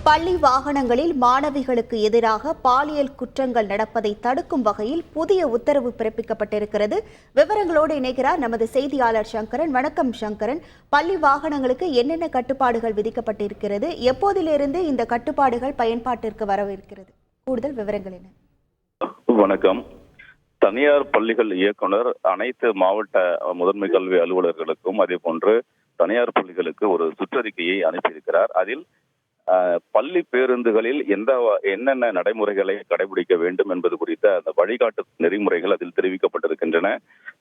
பள்ளி வாகனங்களில் மாணவிகளுக்கு எதிராக பாலியல் குற்றங்கள் நடப்பதை தடுக்கும் வகையில் புதிய உத்தரவு பிறப்பிக்கப்பட்டிருக்கிறது. விவரங்களோடு இணைகிறார் நமது செய்தியாளர் சங்கரன். வணக்கம் சங்கரன். பள்ளி வாகனங்களுக்கு என்னென்ன கட்டுப்பாடுகள் விதிக்கப்பட்டிருக்கிறது, எப்போதிலிருந்து இந்த கட்டுப்பாடுகள் பயன்பாட்டிற்கு வரவிருக்கிறது, கூடுதல் விவரங்கள் என்ன? வணக்கம். தனியார் பள்ளிகள் இயக்குனர் அனைத்து மாவட்ட முதன்மை கல்வி அலுவலர்களுக்கும் அதே போன்று தனியார் பள்ளிகளுக்கு ஒரு சுற்றறிக்கையை அனுப்பியிருக்கிறார். அதில் பள்ளி பேருந்துகளில் என்னென்ன நடைமுறைகளை கடைபிடிக்க வேண்டும் என்பது குறித்த அந்த வழிகாட்டு நெறிமுறைகள் அதில் தெரிவிக்கப்பட்டிருக்கின்றன.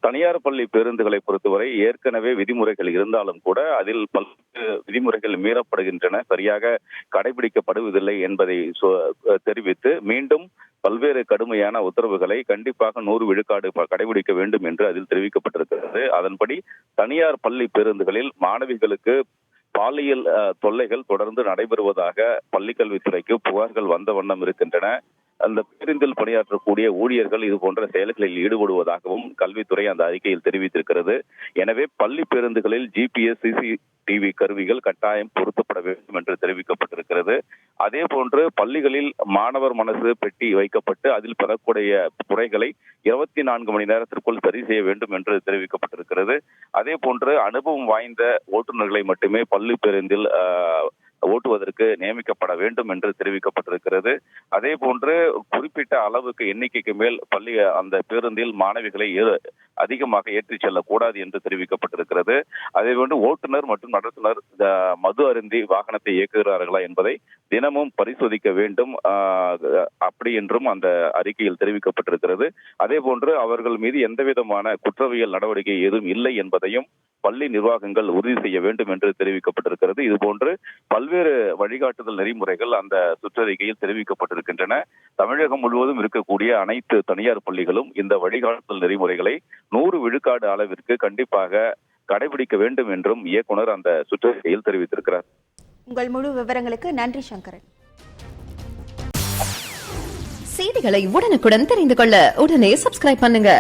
தனியார் பள்ளி பேருந்துகளை பொறுத்தவரை ஏற்கனவே விதிமுறைகள் இருந்தாலும் கூட அதில் பல்வேறு விதிமுறைகள் மீறப்படுகின்றன, சரியாக கடைபிடிக்கப்படுவதில்லை என்பதை தெரிவித்து மீண்டும் பல்வேறு கடுமையான உத்தரவுகளை கண்டிப்பாக 100 விழுக்காடு கடைபிடிக்க வேண்டும் என்று அதில் தெரிவிக்கப்பட்டிருக்கிறது. அதன்படி தனியார் பள்ளி பேருந்துகளில் மாணவிகளுக்கு பாலியல் தொல்லைகள் தொடர்ந்து நடைபெறுவதாக பள்ளிக்கல்வித்துறைக்கு புகார்கள் வந்த வண்ணம் இருக்கின்றன. அந்த பேருந்தில் பணியாற்றக்கூடிய ஊழியர்கள் இது போன்ற செயல்களில் ஈடுபடுவதாகவும் கல்வித்துறை அந்த அறிக்கையில் தெரிவித்திருக்கிறது. எனவே பள்ளி பேருந்துகளில் GPS, CCTV கருவிகள் கட்டாயம் பொருத்தப்பட வேண்டும் என்று தெரிவிக்கப்பட்டிருக்கிறது. அதே போன்று பள்ளிகளில் மாணவர் மனசு பெட்டி வைக்கப்பட்டு அதில் பெறக்கூடிய குறைகளை 24 மணி நேரத்திற்குள் சரி செய்ய வேண்டும் என்று தெரிவிக்கப்பட்டிருக்கிறது. அதே போன்று அனுபவம் வாய்ந்த ஓட்டுநர்களை மட்டுமே பள்ளி பேருந்தில் ஓட்டுவதற்கு நியமிக்கப்பட வேண்டும் என்று தெரிவிக்கப்பட்டிருக்கிறது. அதே போன்று குறிப்பிட்ட அளவுக்கு எண்ணிக்கைக்கு மேல் அந்த பேருந்தில் மாணவிகளை அதிகமாக ஏற்றிச் செல்லக்கூடாது என்று தெரிவிக்கப்பட்டிருக்கிறது. அதே போன்று ஓட்டுநர் மற்றும் நடத்துனர் மது அருந்தி வாகனத்தை இயக்குகிறார்களா என்பதை தினமும் பரிசோதிக்க வேண்டும் அப்படி என்றும் அந்த அறிக்கையில் தெரிவிக்கப்பட்டிருக்கிறது. அதே போன்று அவர்கள் மீது எந்தவிதமான குற்றவியல் நடவடிக்கை எதுவும் இல்லை என்பதையும் பள்ளி நிர்வாகங்கள் உறுதி செய்ய வேண்டும் என்று தெரிவிக்கப்பட்டிருக்கிறது. இதுபோன்று பல்வேறு வழிகாட்டுதல் நெறிமுறைகள் அந்த சுற்றறிக்கையில் தெரிவிக்கப்பட்டிருக்கின்றன. தமிழகம் முழுவதும் இருக்கக்கூடிய அனைத்து தனியார் பள்ளிகளும் இந்த வழிகாட்டுதல் நெறிமுறைகளை 100 விழுக்காடு அளவிற்கு கண்டிப்பாக கடைபிடிக்க வேண்டும் என்றும் இயக்குனர் அந்த சுற்றறிக்கையில் தெரிவித்திருக்கிறார். உங்கள் முழு விவரங்களுக்கு நன்றி சங்கரன். செய்திகளை உடனுக்குடன் தெரிந்து கொள்ள உடனே சப்ஸ்கிரைப் பண்ணுங்க.